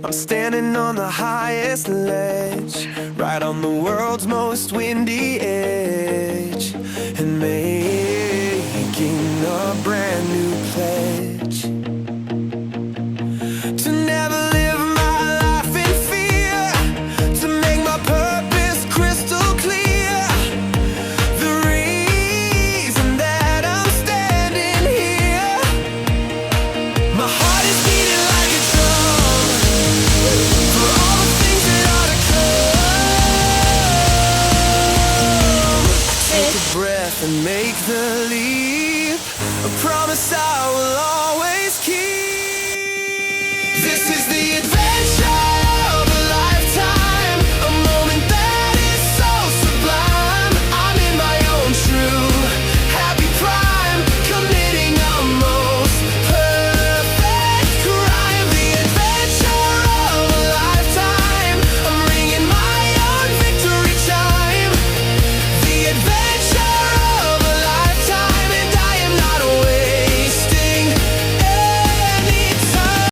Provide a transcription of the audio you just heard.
I'm standing on the highest ledge, right on the world's most windy edge, and making a brand new pledge to never live my life in fear, to make my purpose crystal clear. The reason that I'm standing here, my heart is beating like a drum for all the things that are to come. Take a breath and make the leap. I promise I will always